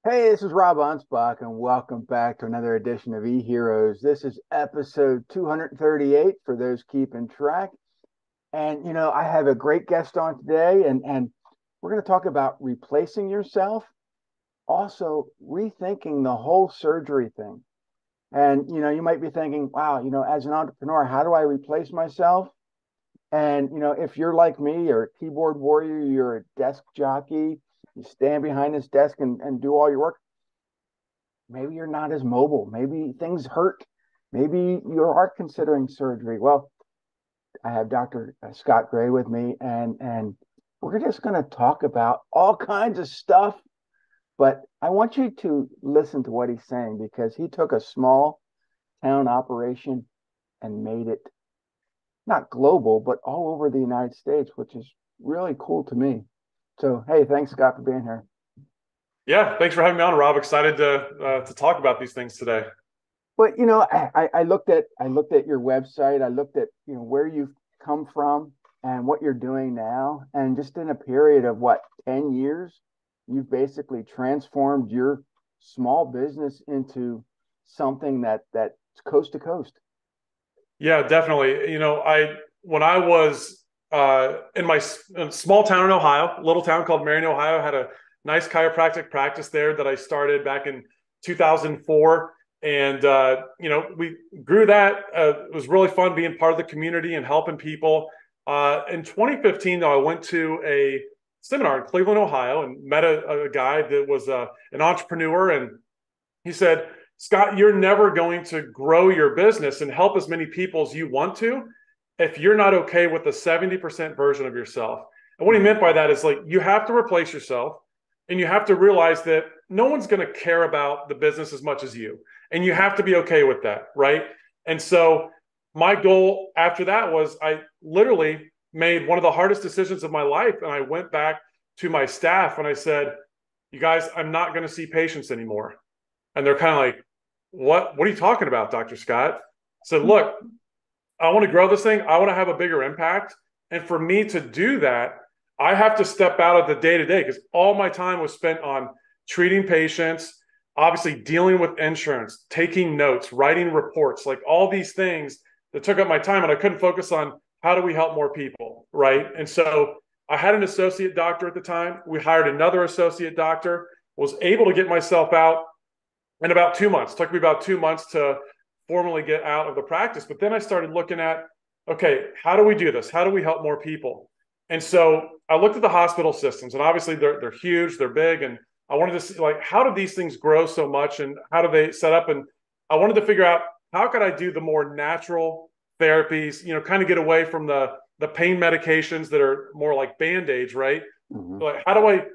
Hey, this is Rob Anspach, and welcome back to another edition of eHeroes. This is episode 238 for those keeping track. And, I have a great guest on today, and we're going to talk about replacing yourself, also rethinking the whole surgery thing. And, you might be thinking, wow, as an entrepreneur, how do I replace myself? And, if you're like me, you're a keyboard warrior, you're a desk jockey, you stand behind this desk and do all your work. Maybe you're not as mobile. Maybe things hurt. Maybe you are considering surgery. Well, I have Dr. Scot Gray with me, and we're just going to talk about all kinds of stuff. But I want you to listen to what he's saying because he took a small town operation and made it not global, but all over the United States, which is really cool to me. So, hey, thanks, Scott, for being here. Yeah, thanks for having me on, Rob. Excited to talk about these things today. But I looked at your website. I looked at where you've come from and what you're doing now, and just in a period of what 10 years, you've basically transformed your small business into something that's coast to coast. Yeah, definitely. I when I was in my small town in Ohio, little town called Marion, Ohio, had a nice chiropractic practice there that I started back in 2004, and we grew that. It was really fun being part of the community and helping people. In 2015, though, I went to a seminar in Cleveland, Ohio, and met a guy that was an entrepreneur, and he said, Scott, you're never going to grow your business and help as many people as you want to if you're not okay with the 70% version of yourself. And what he Mhm. meant by that is like, you have to replace yourself and you have to realize that no one's going to care about the business as much as you. And you have to be okay with that. Right. And so my goal after that was I literally made one of the hardest decisions of my life. And I went back to my staff and I said, you guys, I'm not going to see patients anymore. And they're kind of like, what are you talking about, Dr. Scott? I said, look, I want to grow this thing. I want to have a bigger impact. And for me to do that, I have to step out of the day to day because all my time was spent on treating patients, obviously dealing with insurance, taking notes, writing reports, like all these things that took up my time. And I couldn't focus on how do we help more people, right? And so I had an associate doctor at the time. We hired another associate doctor, was able to get myself out in about 2 months. It took me about 2 months to formally get out of the practice. But then I started looking at, okay, how do we do this? How do we help more people? And so I looked at the hospital systems, and obviously they're huge, they're big, and I wanted to see like how do these things grow so much, and how do they set up? And I wanted to figure out how could I do the more natural therapies, kind of get away from the pain medications that are more like band-aids, right? Mhm. Like how do I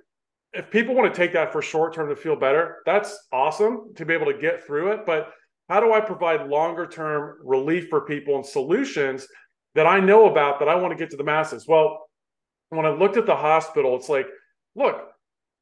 if people want to take that for short term to feel better, that's awesome to be able to get through it. But how do I provide longer term relief for people and solutions that I know about that I want to get to the masses? Well, when I looked at the hospital, it's like, look,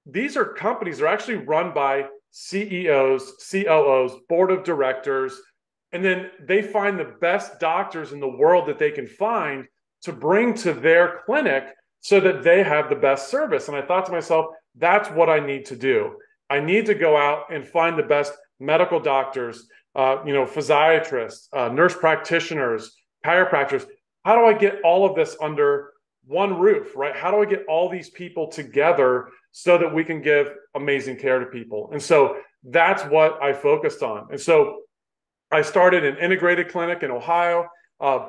these are companies that are actually run by CEOs, COOs, board of directors, and then they find the best doctors in the world that they can find to bring to their clinic so that they have the best service. And I thought to myself, that's what I need to do. I need to go out and find the best medical doctors, physiatrists, nurse practitioners, chiropractors. How do I get all of this under one roof, right? How do I get all these people together so that we can give amazing care to people? And so that's what I focused on. And so I started an integrated clinic in Ohio,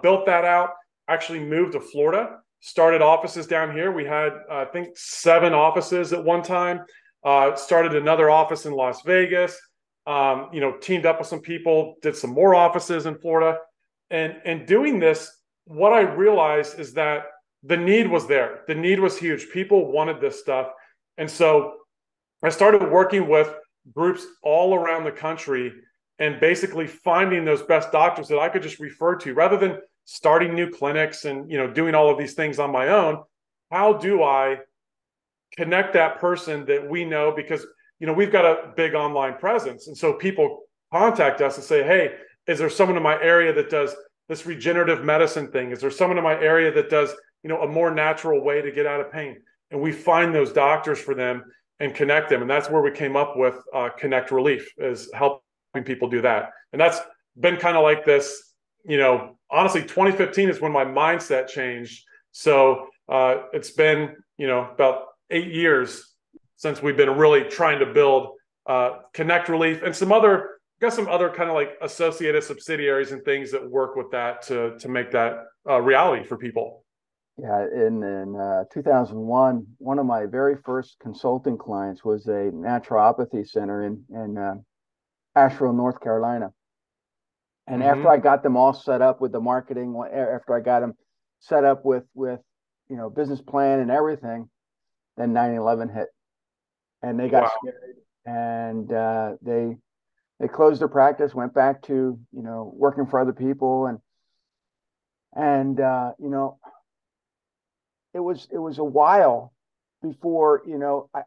built that out, actually moved to Florida, started offices down here. We had, I think, 7 offices at one time. Started another office in Las Vegas. Teamed up with some people, did some more offices in Florida, and doing this, what I realized is that the need was there. The need was huge. People wanted this stuff, and so I started working with groups all around the country and basically finding those best doctors that I could just refer to rather than starting new clinics and doing all of these things on my own. How do I connect that person that we know because we've got a big online presence, and so people contact us and say, hey, is there someone in my area that does this regenerative medicine thing? Is there someone in my area that does a more natural way to get out of pain? And we find those doctors for them, and connect them. And that's where we came up with Connect Relief, is helping people do that. And that's been kind of like this, honestly, 2015 is when my mindset changed. So it's been, about 8 years since we've been really trying to build Connect Relief and some other kind of like associated subsidiaries and things that work with that to make that reality for people. Yeah, in 2001, one of my very first consulting clients was a naturopathy center in Asheville, North Carolina. And after I got them all set up with the marketing, after I got them set up with business plan and everything, then 9/11 hit, and they got scared, and they closed their practice, went back to working for other people, and it was a while before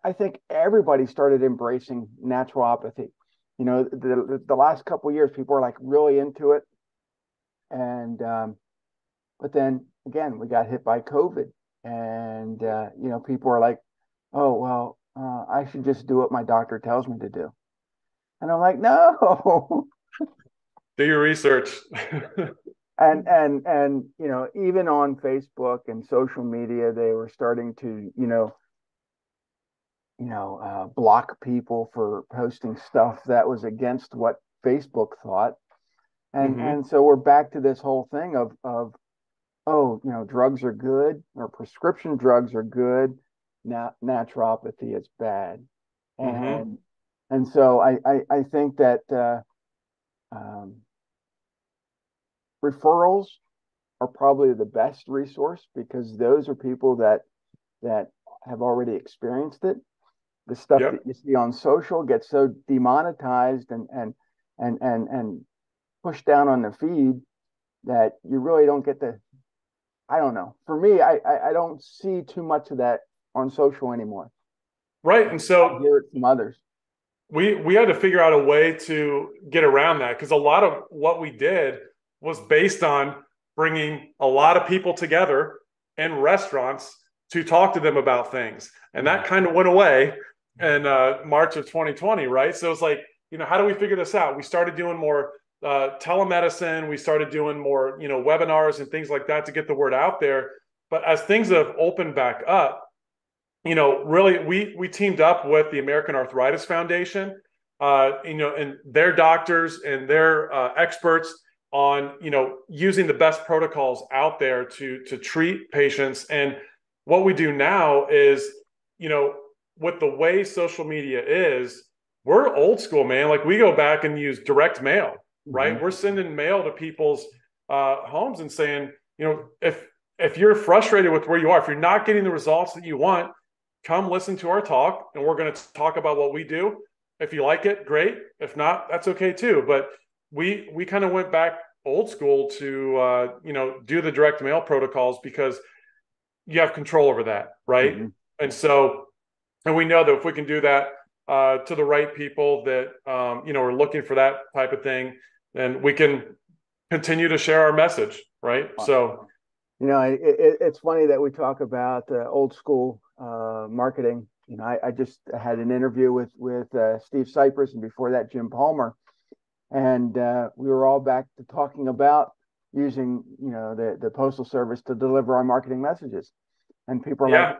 I think everybody started embracing naturopathy. The last couple of years, people are like really into it, and but then again, we got hit by COVID, and people are like, oh well, I should just do what my doctor tells me to do, and I'm like, no. Do your research. and even on Facebook and social media, they were starting to block people for posting stuff that was against what Facebook thought. And so we're back to this whole thing of oh, drugs are good, or prescription drugs are good, now naturopathy is bad. And so I think that referrals are probably the best resource, because those are people that have already experienced it. The stuff that you see on social gets so demonetized and pushed down on the feed that you really don't get the. I don't know. For me, I don't see too much of that on social anymore. Right, and so I hear it from others. We had to figure out a way to get around that, because a lot of what we did was based on bringing a lot of people together in restaurants to talk to them about things. And that kind of went away in March of 2020, right? So it's like, how do we figure this out? We started doing more telemedicine. We started doing more, webinars and things like that to get the word out there. But as things have opened back up, really, we teamed up with the American Arthritis Foundation, and their doctors and their experts on, using the best protocols out there to treat patients. And what we do now is, with the way social media is, we're old school, man. Like, we go back and use direct mail, right? We're sending mail to people's homes and saying, if you're frustrated with where you are, if you're not getting the results that you want, come listen to our talk, and we're going to talk about what we do. If you like it, great. If not, that's okay too. But we kind of went back old school to do the direct mail protocols, because you have control over that, right? And we know that if we can do that to the right people that are looking for that type of thing, then we can continue to share our message, right? So it's funny that we talk about old school marketing. I just had an interview with Steve Cypress, and before that, Jim Palmer. And we were all back to talking about using, the Postal Service to deliver our marketing messages. And people are like,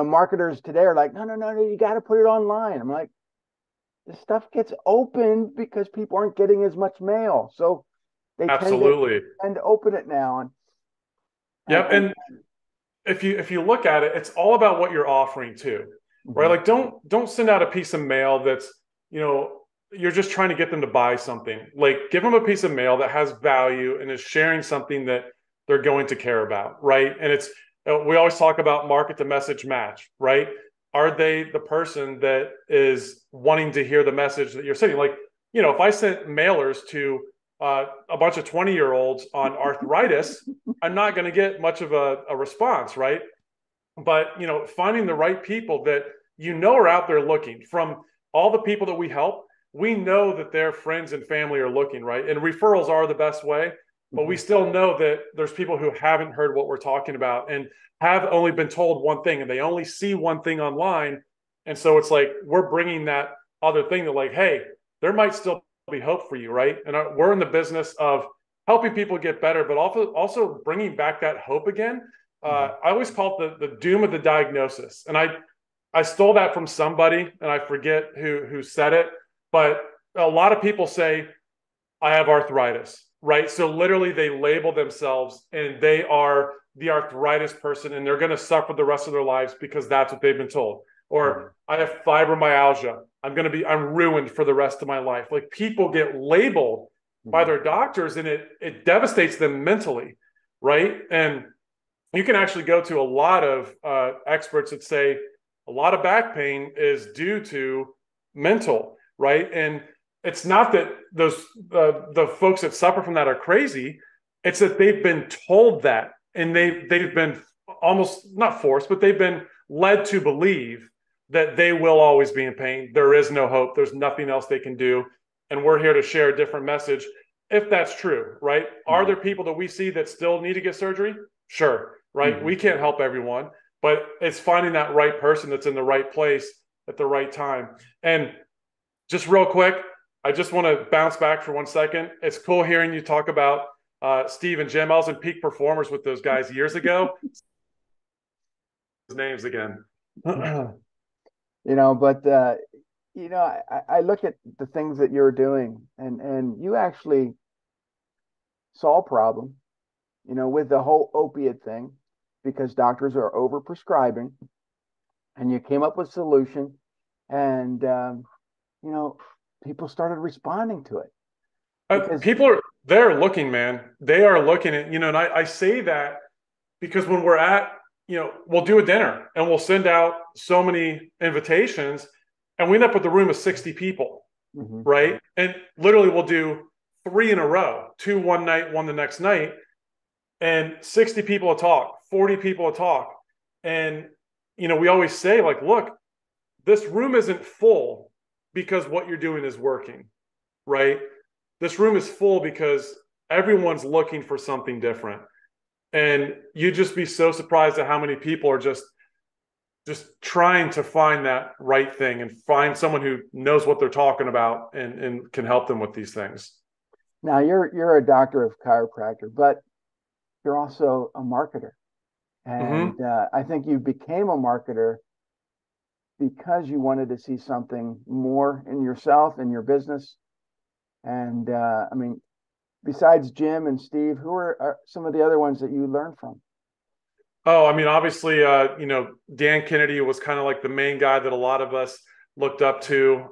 marketers today are like, no, you got to put it online. I'm like, this stuff gets opened because people aren't getting as much mail. So they tend to open it now. And if you look at it, it's all about what you're offering too, right? Like, don't send out a piece of mail that's, you're just trying to get them to buy something. Like, give them a piece of mail that has value and is sharing something that they're going to care about, right? And we always talk about market to message match, right? Are they the person that is wanting to hear the message that you're sending? Like, if I sent mailers to a bunch of 20-year-olds on arthritis, I'm not going to get much of a response, right? But, finding the right people that are out there looking. From all the people that we help, we know that their friends and family are looking, right? And referrals are the best way, but we still know that there's people who haven't heard what we're talking about and have only been told one thing, and they only see one thing online, And so it's like we're bringing that other thing that, like, hey, there might still be hope for you, right? And we're in the business of helping people get better, but also bringing back that hope again. I always call it the doom of the diagnosis, and I stole that from somebody, and I forget who said it, but a lot of people say I have arthritis, right? So literally they label themselves and they are the arthritis person and they're going to suffer the rest of their lives because that's what they've been told. Or I have fibromyalgia. I'm ruined for the rest of my life. Like people get labeled by their doctors and it devastates them mentally, right? And you can actually go to a lot of experts that say a lot of back pain is due to mental, right? And it's not that those the folks that suffer from that are crazy. It's that they've been told that, and they've been almost not forced, but they've been led to believe that they will always be in pain. There is no hope. There's nothing else they can do, and we're here to share a different message. If that's true, right? Are there people that we see that still need to get surgery? Sure, right? We can't help everyone, but it's finding that right person that's in the right place at the right time. And just real quick, I just want to bounce back for 1 second. It's cool hearing you talk about Steve and Jim. I was in Peak Performers with those guys years ago. Names again. But I look at the things that you're doing, and you actually saw a problem, with the whole opiate thing, because doctors are overprescribing, and you came up with a solution, and people started responding to it. Because They're looking, man. They are looking at, and I say that because when we're at, we'll do a dinner and we'll send out so many invitations and we end up with a room of 60 people, right? And literally we'll do 3 in a row, 2 one night, 1 the next night, and 60 people a talk, 40 people a talk. And, we always say, like, look, this room isn't full because what you're doing is working, right? This room is full because everyone's looking for something different. And you'd just be so surprised at how many people are just trying to find that right thing and find someone who knows what they're talking about and can help them with these things. Now you're a doctor of chiropractor, but you're also a marketer. And I think you became a marketer because you wanted to see something more in yourself and your business. And besides Jim and Steve, who are some of the other ones that you learned from? Oh, obviously, Dan Kennedy was kind of like the main guy that a lot of us looked up to.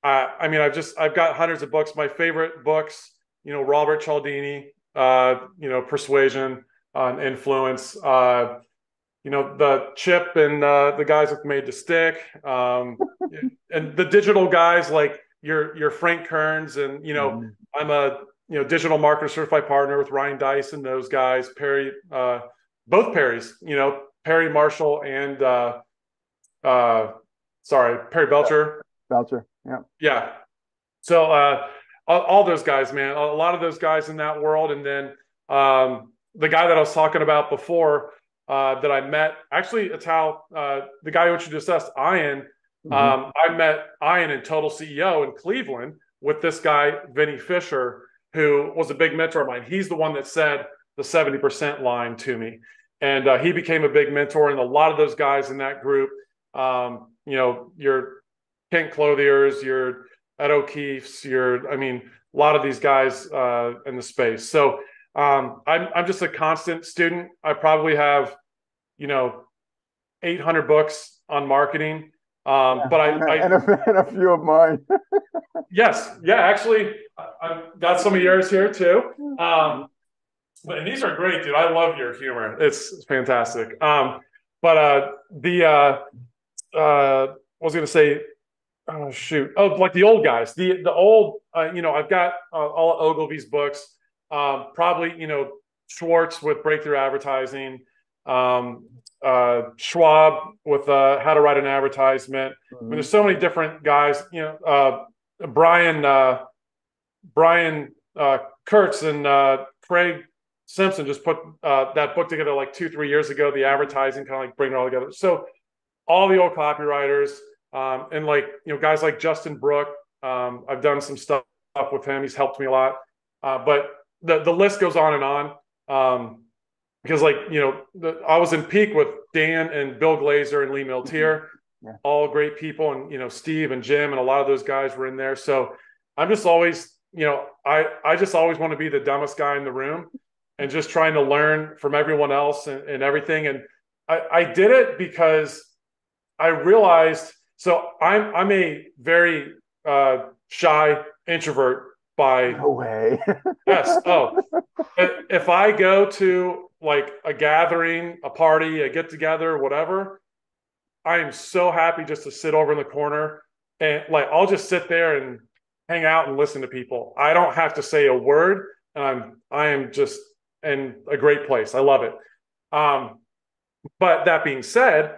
I've got hundreds of books. My favorite books, Robert Cialdini, Persuasion on Influence, the Chip and the guys that made the stick, and the digital guys like your Frank Kearns, and I'm a digital marketer certified partner with Ryan Dice and those guys, Perry, both Perrys, Perry Marshall and Perry Belcher. Yeah. So all those guys, man, a lot of those guys in that world, and then the guy that I was talking about before that I met, actually, it's how the guy who introduced us, Ian. I met Ian in Total CEO in Cleveland with this guy, Vinny Fisher, who was a big mentor of mine. He's the one that said the 70% line to me. And he became a big mentor. And a lot of those guys in that group, your Kent Clothiers, your Ed O'Keefe's, a lot of these guys in the space. So I'm just a constant student. I probably have, 800 books on marketing. But and a few of mine. Yes. Yeah. Actually, I've got some of yours here too. But these are great, dude. I love your humor. It's fantastic. I was going to say, oh, shoot. Oh, like the old guys, the old, I've got all of Ogilvy's books, probably, Schwartz with Breakthrough Advertising, Schwab with How to Write an Advertisement. There's so many different guys, Brian Kurtz and Craig Simpson just put that book together like 2-3 years ago, the advertising, kind of like bringing it all together. So all the old copywriters, and like, guys like Justin Brook. I've done some stuff with him. He's helped me a lot. But the list goes on and on. Because like, I was in peak with Dan and Bill Glazer and Lee Miltier, Yeah. all great people. And, Steve and Jim and a lot of those guys were in there. So I'm just always, I just always want to be the dumbest guy in the room and just trying to learn from everyone else and everything. And I did it because I realized, so I'm a very shy introvert by No way. yes. Oh, if I go to like a gathering, a party, a get together, whatever, I am so happy just to sit over in the corner and like I'll just sit there and hang out and listen to people. I don't have to say a word, and I am just in a great place. I love it. Um, but that being said,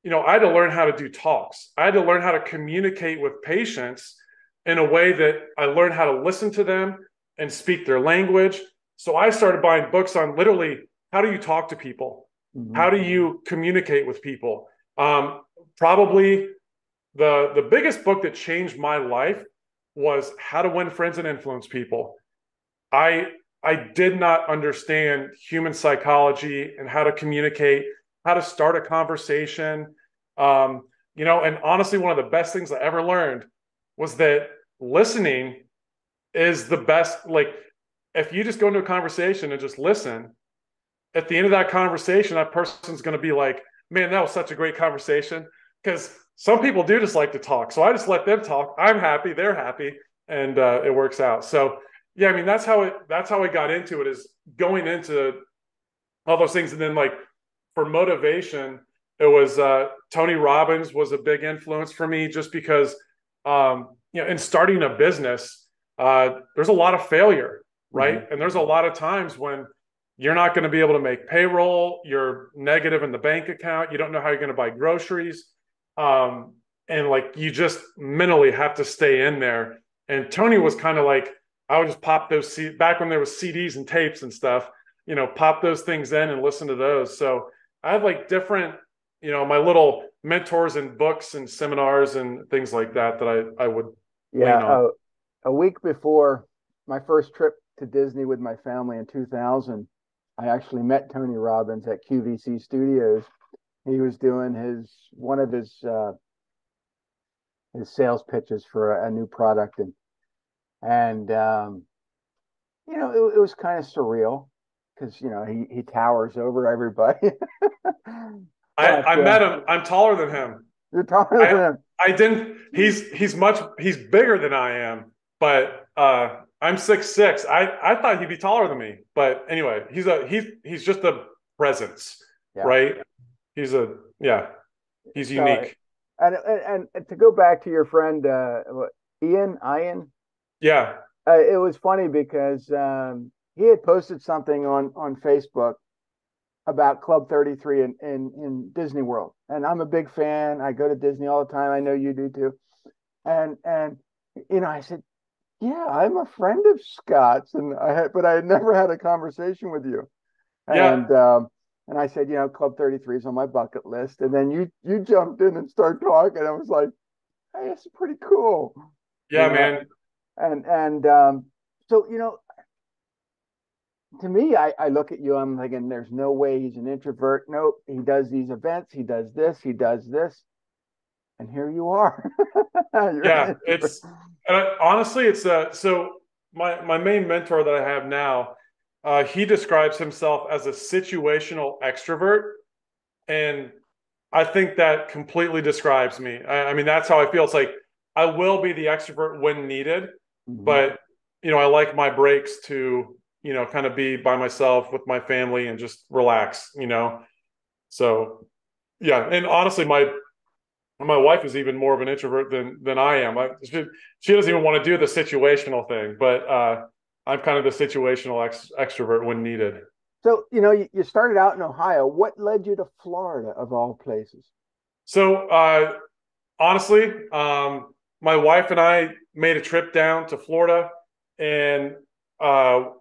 I had to learn how to do talks. I had to learn how to communicate with patients in a way that I learned how to listen to them and speak their language. So I started buying books on literally how do you talk to people? Mm-hmm. How do you communicate with people? Probably the biggest book that changed my life was How to Win Friends and Influence People. I did not understand human psychology and how to communicate, how to start a conversation. And honestly, one of the best things I ever learned was that listening is the best. Like, if you just go into a conversation and just listen, at the end of that conversation, that person's going to be like, man, that was such a great conversation. Because some people do just like to talk. So I just let them talk. I'm happy. They're happy. And it works out. So, yeah, I mean, that's how I got into it, is going into all those things. And then like for motivation, it was Tony Robbins was a big influence for me, just because, in starting a business, there's a lot of failure, right? Mm-hmm. And there's a lot of times when you're not going to be able to make payroll, you're negative in the bank account, you don't know how you're going to buy groceries. And like, you just mentally have to stay in there. And Tony was kind of like, I would just pop those back when there was CDs and tapes and stuff, pop those things in and listen to those. So I have like different, my little mentors and books and seminars and things like that I would lean on. Yeah. A week before my first trip to Disney with my family in 2000, I actually met Tony Robbins at QVC Studios. He was doing one of his sales pitches for a new product, and it was kind of surreal because he towers over everybody. But I met him. I'm taller than him. you're taller than him. I didn't. He's bigger than I am, but I'm 6'6". I thought he'd be taller than me, but anyway, he's just a presence, Yeah. right? He's he's So, unique. and to go back to your friend Ian, Yeah, it was funny because he had posted something on Facebook about Club 33 in Disney World, and I'm a big fan. I go to Disney all the time. I know you do too. And I said, yeah, I'm a friend of Scott's, but I had never had a conversation with you. yeah, And I said, Club 33 is on my bucket list. And then you jumped in and started talking. I was like, hey, it's pretty cool. yeah, man. And so, to me, I look at you, I'm thinking, there's no way he's an introvert. Nope. He does these events, he does this, and here you are. Yeah, honestly, it's so my main mentor that I have now, he describes himself as a situational extrovert, and I think that completely describes me. I mean, that's how I feel. It's like I will be the extrovert when needed, but I like my breaks to kind of be by myself with my family and just relax. So yeah, and honestly, my wife is even more of an introvert than I am. She doesn't even want to do the situational thing, but I'm kind of the situational extrovert when needed. So, you started out in Ohio. What led you to Florida, of all places? So honestly, my wife and I made a trip down to Florida, and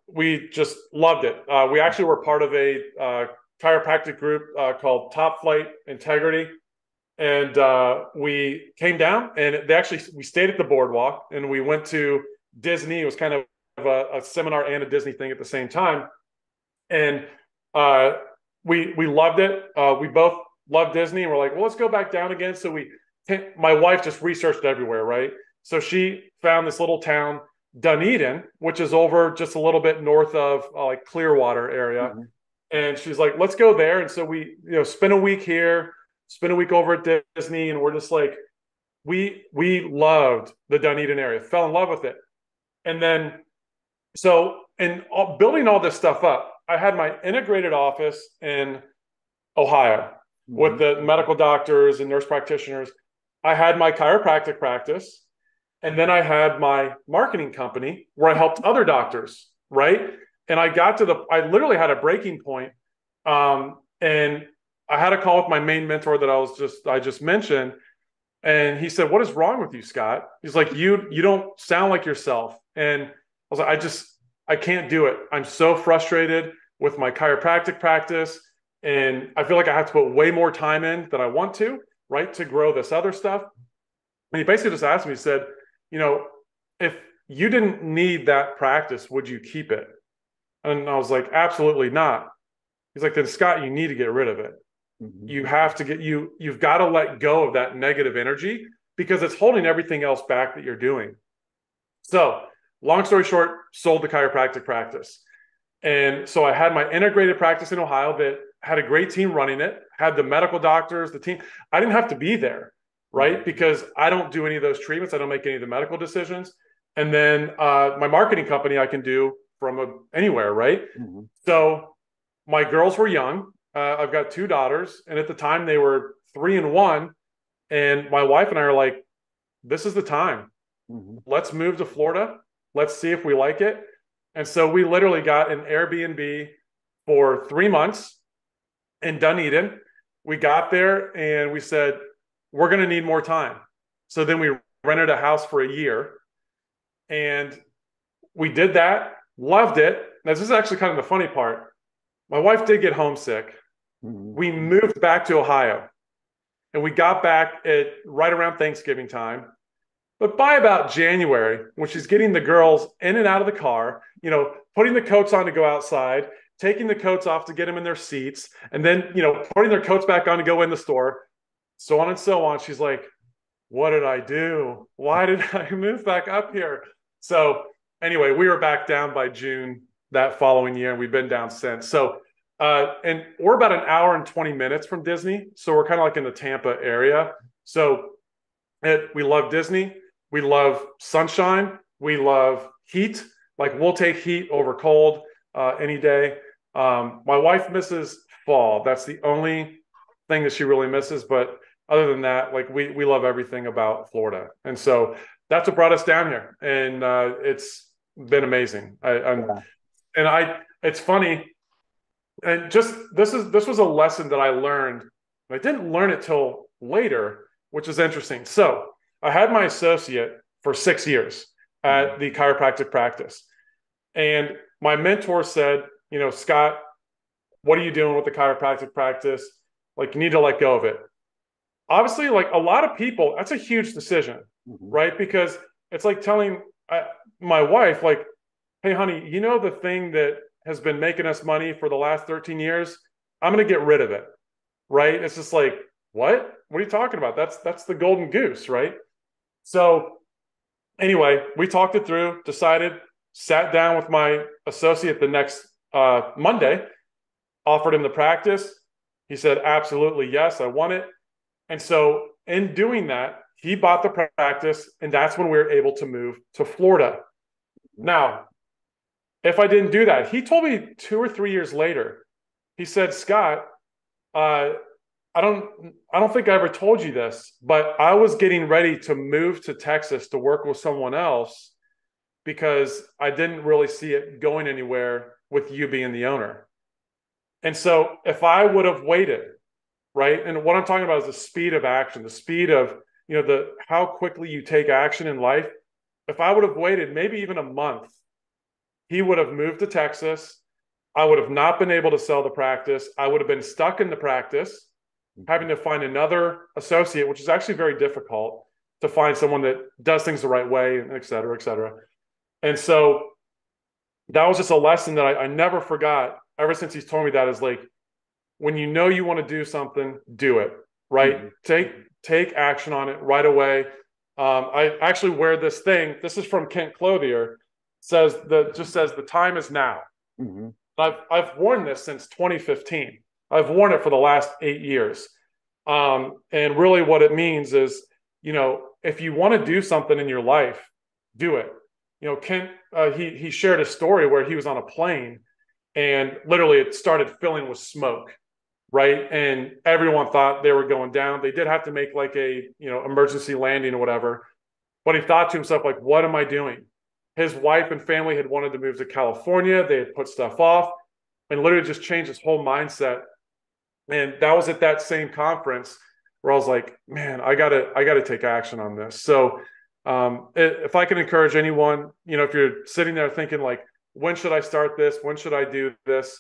we just loved it. We actually were part of a chiropractic group called Top Flight Integrity. And we came down, and we stayed at the boardwalk, and we went to Disney. It was kind of a seminar and a Disney thing at the same time. And uh, we loved it. We both loved Disney, and we're like, well, let's go back down again. So my wife just researched everywhere, right? So she found this little town, Dunedin, which is over just a little bit north of like Clearwater area. Mm-hmm. And she's like, let's go there. And so we, spend a week here, spend a week over at Disney, and we're just like, we loved the Dunedin area, fell in love with it. And then, building all this stuff up, I had my integrated office in Ohio with the medical doctors and nurse practitioners. I had my chiropractic practice, and then I had my marketing company where I helped other doctors, right? And I literally had a breaking point. And I had a call with my main mentor that I just mentioned. And he said, what is wrong with you, Scott? He's like, you don't sound like yourself. And I was like, I can't do it. I'm so frustrated with my chiropractic practice. And I feel like I have to put way more time in than I want to, right, to grow this other stuff. And he basically just asked me, he said, if you didn't need that practice, would you keep it? And I was like, absolutely not. He's like, then Scott, you need to get rid of it. Mm-hmm. You've got to let go of that negative energy because it's holding everything else back that you're doing. So long story short, sold the chiropractic practice. And so I had my integrated practice in Ohio that had a great team running it, had the medical doctors, the team. I didn't have to be there, right? Because I don't do any of those treatments. I don't make any of the medical decisions. And then my marketing company I can do from anywhere, right? Mm-hmm. So my girls were young. I've got 2 daughters, and at the time they were 3 and 1. And my wife and I are like, this is the time. Mm-hmm. Let's move to Florida. Let's see if we like it. And so we literally got an Airbnb for 3 months in Dunedin. We got there and we said, we're going to need more time. So then we rented a house for a year, and we did that. Loved it. Now, this is actually kind of the funny part. My wife did get homesick. Mm-hmm. We moved back to Ohio, and we got back at right around Thanksgiving time. But by about January, when she's getting the girls in and out of the car, putting the coats on to go outside, taking the coats off to get them in their seats, and then, putting their coats back on to go in the store, so on and so on. She's like, what did I do? Why did I move back up here? So anyway, we were back down by June that following year, and we've been down since. So, and we're about an hour and 20 minutes from Disney. So we're kind of like in the Tampa area. So we love Disney. We love sunshine. We love heat. Like, we'll take heat over cold any day. My wife misses fall. That's the only thing that she really misses. But other than that, like, we love everything about Florida. And so that's what brought us down here. And it's been amazing. It's funny. And just, this was a lesson that I learned. I didn't learn it till later, which is interesting. So I had my associate for 6 years at the chiropractic practice. And my mentor said, Scott, what are you doing with the chiropractic practice? Like, you need to let go of it. Obviously, like a lot of people, that's a huge decision, right? Because it's like telling my wife, like, hey, honey, the thing that has been making us money for the last 13 years, I'm going to get rid of it, right? It's just like, what are you talking about? That's the golden goose, right? So anyway, we talked it through, decided, sat down with my associate the next Monday, offered him the practice. He said, absolutely, yes, I want it. And so in doing that, he bought the practice, and that's when we were able to move to Florida. Now, if I didn't do that, he told me 2 or 3 years later, he said, Scott, I don't think I ever told you this, but I was getting ready to move to Texas to work with someone else because I didn't really see it going anywhere with you being the owner. And so if I would have waited, right? And what I'm talking about is the speed of action, the speed of, how quickly you take action in life. If I would have waited maybe even a month, he would have moved to Texas. I would have not been able to sell the practice. I would have been stuck in the practice. having to find another associate, which is actually very difficult to find someone that does things the right way, and et cetera, et cetera. And so that was just a lesson that I never forgot ever since he's told me that, is like, when you know you want to do something, do it, right? Take action on it right away. I actually wear this thing. This is from Kent Clothier. Just says the time is now. I've worn this since 2015. I've worn it for the last 8 years. And really what it means is, if you want to do something in your life, do it. Kent, he shared a story where he was on a plane and literally it started filling with smoke, right? And everyone thought they were going down. They did have to make like a, emergency landing or whatever. But he thought to himself, like, what am I doing? His wife and family had wanted to move to California. They had put stuff off and literally just changed his whole mindset. And that was at that same conference where I was like, man, I gotta take action on this. So if I can encourage anyone, if you're sitting there thinking like, when should I start this? When should I do this?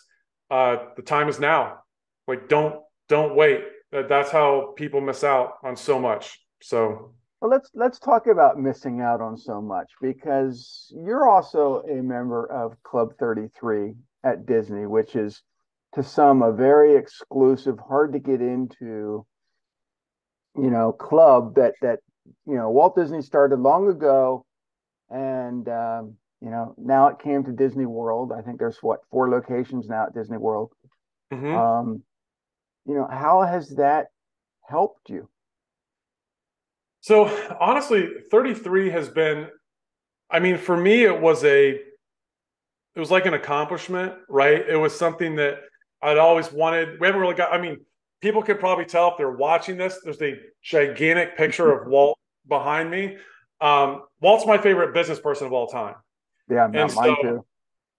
The time is now. Like, don't wait. That's how people miss out on so much. So. Well, let's talk about missing out on so much, because you're also a member of Club 33 at Disney, which is to some a very exclusive, hard to get into, club that Walt Disney started long ago, and now it came to Disney World. I think there's 4 locations now at Disney World. Um, how has that helped you? So honestly, 33 has been, for me, it was like an accomplishment, right? It was something that I'd always wanted. We haven't really got, people could probably tell if they're watching this, there's a gigantic picture of Walt behind me. Walt's my favorite business person of all time. Yeah, mine too.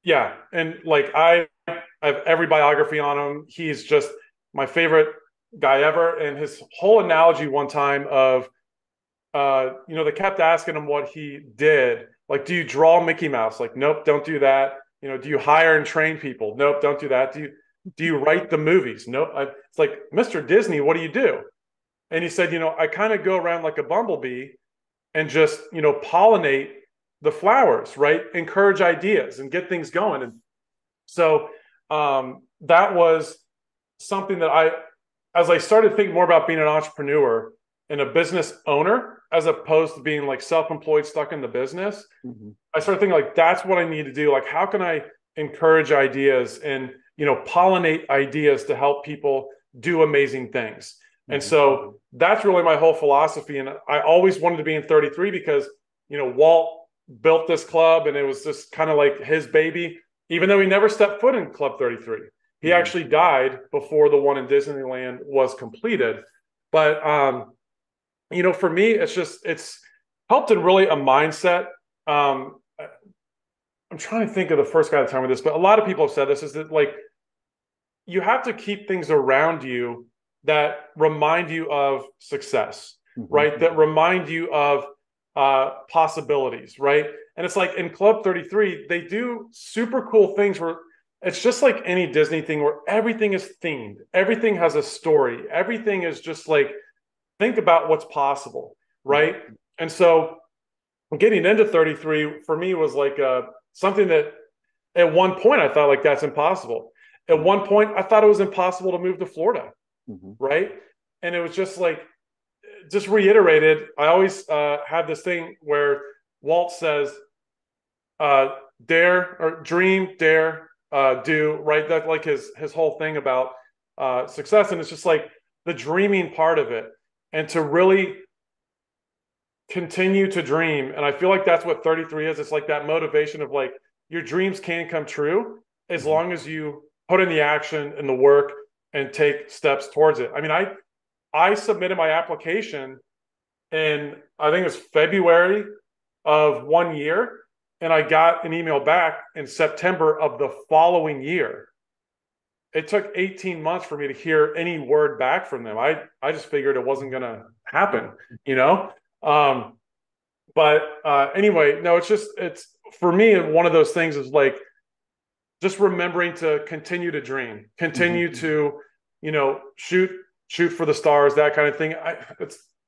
Yeah. And like, I have every biography on him. He's just my favorite guy ever. And his whole analogy one time of, they kept asking him what he did. Like, do you draw Mickey Mouse? Like, nope, don't do that. Do you hire and train people? Nope, don't do that. Do you write the movies? Nope. It's like, Mr. Disney, what do you do? And he said, I kind of go around like a bumblebee and just, pollinate the flowers, right? Encourage ideas and get things going. And so that was something that as I started thinking more about being an entrepreneur and a business owner, as opposed to being like self-employed, stuck in the business, I started thinking like, that's what I need to do. Like, how can I encourage ideas and, pollinate ideas to help people do amazing things? And so that's really my whole philosophy. And I always wanted to be in 33 because, Walt built this club and it was just kind of like his baby, even though he never stepped foot in Club 33. He actually died before the one in Disneyland was completed. But, for me, it's helped in really a mindset. I'm trying to think of the first guy to tell me this, but a lot of people have said this, is that like, you have to keep things around you that remind you of success, right? That remind you of possibilities, right? And it's like in Club 33, they do super cool things where it's just like any Disney thing where everything is themed. Everything has a story. Everything is just like, think about what's possible, right? And so getting into 33 for me was like something that at one point I thought like, that's impossible. At one point I thought it was impossible to move to Florida, right? And it was just like, just reiterated. I always have this thing where Walt says, dare or dream, dare, do, right? That's like his whole thing about success. And it's just like the dreaming part of it, and to really continue to dream. And I feel like that's what 33 is. It's like that motivation of like, your dreams can come true as long as you put in the action and the work and take steps towards it. I submitted my application in, I think it was February of one year, and I got an email back in September of the following year. It took 18 months for me to hear any word back from them. I just figured it wasn't going to happen, but anyway, no, it's for me, one of those things is like, just remembering to continue to dream, continue to, shoot shoot for the stars, that kind of thing.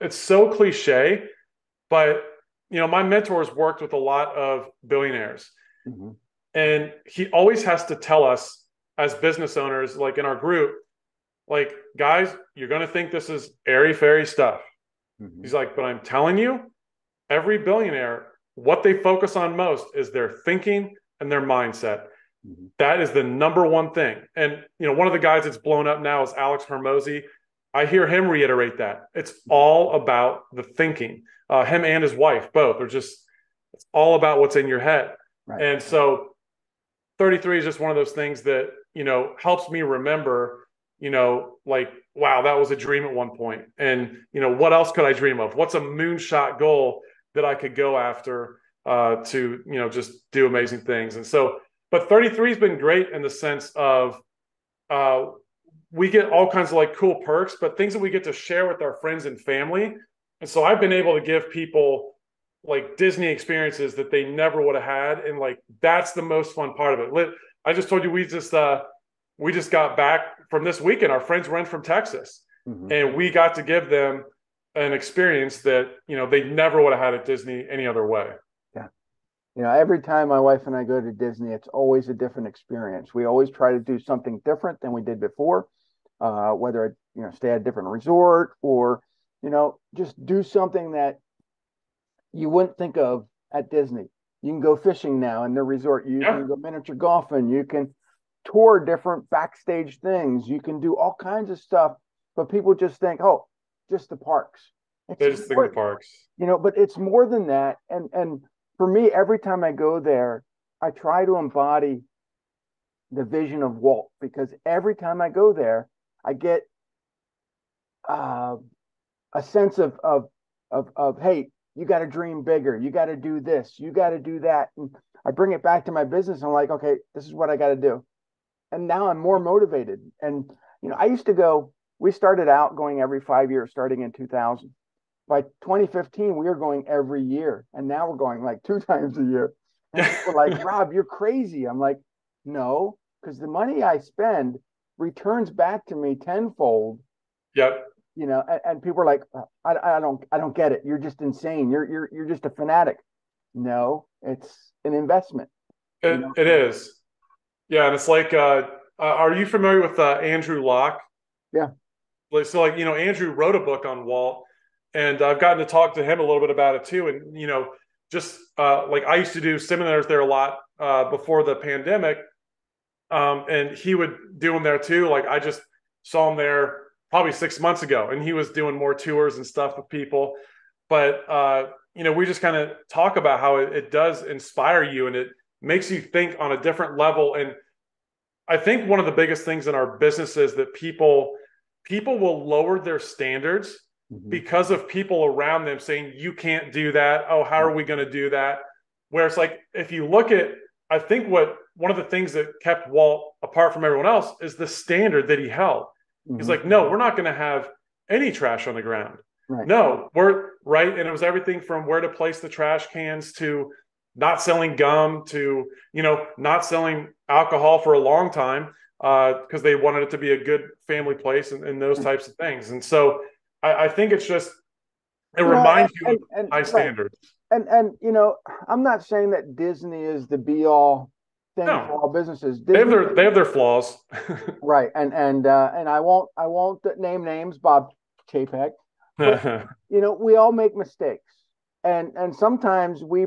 It's so cliche, but my mentors worked with a lot of billionaires, Mm-hmm. and he always has to tell us as business owners, like in our group, like, guys, you're going to think this is airy fairy stuff. Mm-hmm. He's like, but I'm telling you, every billionaire, what they focus on most is their thinking and their mindset. Mm-hmm. That is the number one thing. And one of the guys that's blown up now is Alex Hormozy. I hear him reiterate that. It's all about the thinking. Him and his wife both are just, it's all about what's in your head. Right. And so 33 is just one of those things that, helps me remember, like, wow, that was a dream at one point. And, what else could I dream of? What's a moonshot goal that I could go after to, just do amazing things? And so, but 33 has been great in the sense of we get all kinds of like cool perks, but things that we get to share with our friends and family. And so I've been able to give people like Disney experiences that they never would have had. And like, that's the most fun part of it. I just told you, we just got back from this weekend. Our friends were in from Texas, Mm-hmm. and we got to give them an experience that, they never would have had at Disney any other way. Yeah. Every time my wife and I go to Disney, it's always a different experience. We always try to do something different than we did before, whether stay at a different resort or, just do something that you wouldn't think of at Disney. You can go fishing now in the resort. You can go miniature golfing. You can tour different backstage things. You can do all kinds of stuff, but people just think, oh, just the parks. They just think the parks. But it's more than that. And for me, every time I go there, I try to embody the vision of Walt, because every time I go there, I get a sense of hey, you got to dream bigger. You got to do this. You got to do that. And I bring it back to my business. I'm like, okay, this is what I got to do. And now I'm more motivated. And, I used to go, we started out going every 5 years, starting in 2000. By 2015, we were going every year. And now we're going like 2 times a year. And people are like, Rob, you're crazy. I'm like, no, because the money I spend returns back to me tenfold. Yep. And people are like, I don't get it. You're just insane. You're just a fanatic. No, it's an investment. It is. Yeah. And it's like, are you familiar with Andrew Locke? Yeah. So like, Andrew wrote a book on Walt, and I've gotten to talk to him a little bit about it too. And, just like I used to do seminars there a lot before the pandemic. And he would do them there too. Like I just saw him there probably 6 months ago, and he was doing more tours and stuff with people. But, we just kind of talk about how it does inspire you, and it makes you think on a different level. And I think one of the biggest things in our business is that people will lower their standards because of people around them saying, you can't do that. Oh, how are we going to do that? Where it's like, if you look at, I think one of the things that kept Walt apart from everyone else is the standard that he held. He's like, no, we're not going to have any trash on the ground. Right. No, we're right. And it was everything from where to place the trash cans to not selling gum to, not selling alcohol for a long time because they wanted it to be a good family place and those types of things. And so I think it's just, it reminds you of high standards. And I'm not saying that Disney is the be all thing for all businesses. Disney, they have their flaws. Right. And I won't name names, Bob Chapek. But, we all make mistakes. And sometimes we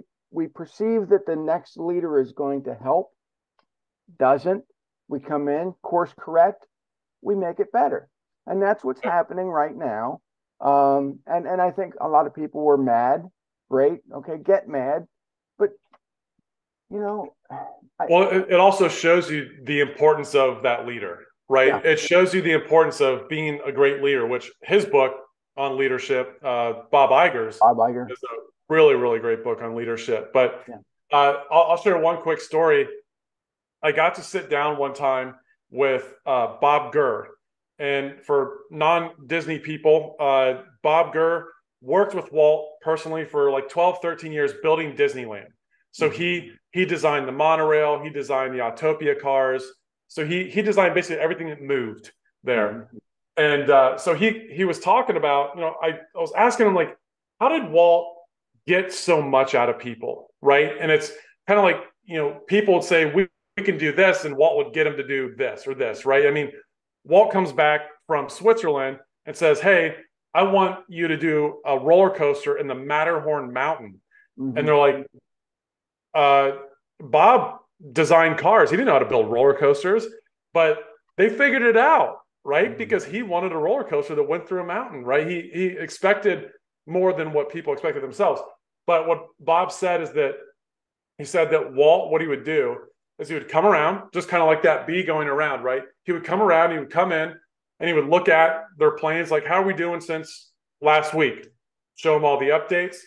perceive that the next leader is going to help. Doesn't. We come in, course correct, we make it better. And that's what's happening right now. And I think a lot of people were mad. Great. Okay, get mad. But, it also shows you the importance of that leader, right? Yeah. It shows you the importance of being a great leader, which his book on leadership, Bob Iger's, is a really, really great book on leadership. But I'll share one quick story. I got to sit down one time with Bob Gurr. And for non-Disney people, Bob Gurr worked with Walt personally for like 12, 13 years building Disneyland. So he designed the monorail, he designed the Autopia cars. So he designed basically everything that moved there. And so he was talking about, I was asking him, like, how did Walt get so much out of people, right? And it's kind of like, people would say, we can do this, and Walt would get him to do this or this, right? I mean, Walt comes back from Switzerland and says, hey, I want you to do a roller coaster in the Matterhorn mountain. Mm-hmm. And they're like, Bob designed cars. He didn't know how to build roller coasters, but they figured it out, right? Mm-hmm. Because he wanted a roller coaster that went through a mountain, right? He expected more than what people expected themselves. But what Bob said is that he said that Walt, what he would do is he would come around, just kind of like that bee going around, right? He would come around, he would come in, and he would look at their planes, like, how are we doing since last week? Show them all the updates.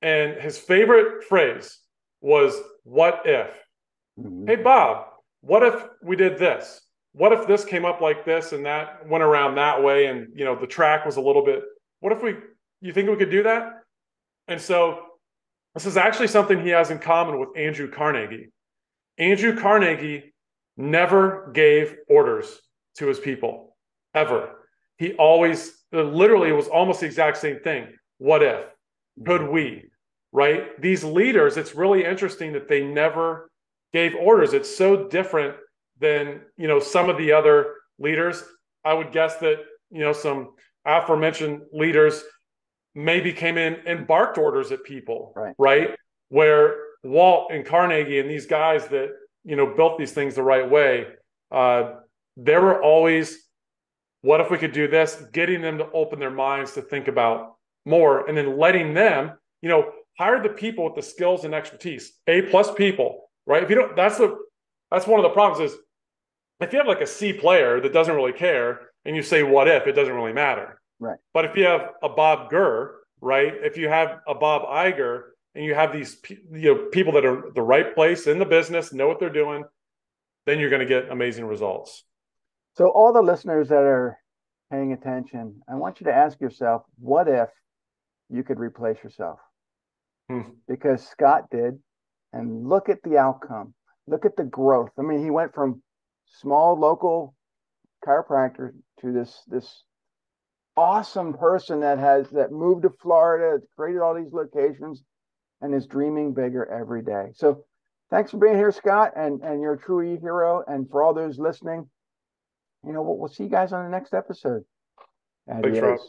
And his favorite phrase was, what if? Mm-hmm. Hey, Bob, what if we did this? What if this came up like this and that went around that way, and the track was a little bit, what if you think we could do that? And so this is actually something he has in common with Andrew Carnegie. Andrew Carnegie never gave orders to his people, ever. He always, literally, it was almost the exact same thing. What if? Could we? Right? These leaders, it's really interesting that they never gave orders. It's so different than, some of the other leaders. I would guess that, some aforementioned leaders maybe came in and barked orders at people, right? Where Walt and Carnegie and these guys that, built these things the right way, there were always, what if we could do this? Getting them to open their minds to think about more, and then letting them, hire the people with the skills and expertise, A+ people, right? If you don't, that's one of the problems is, if you have like a C player that doesn't really care and you say, what if, it doesn't really matter. Right. But if you have a Bob Gurr, right? If you have a Bob Iger, and you have these, people that are the right place in the business, know what they're doing, then you're going to get amazing results. So all the listeners that are paying attention, I want you to ask yourself, what if you could replace yourself? Because Scott did, and look at the outcome. Look at the growth. I mean, he went from small local chiropractor to this awesome person that moved to Florida, created all these locations, and is dreaming bigger every day. So thanks for being here, Scott, and you're a true e-hero. And for all those listening, we'll see you guys on the next episode. Adios. Thanks, Rob.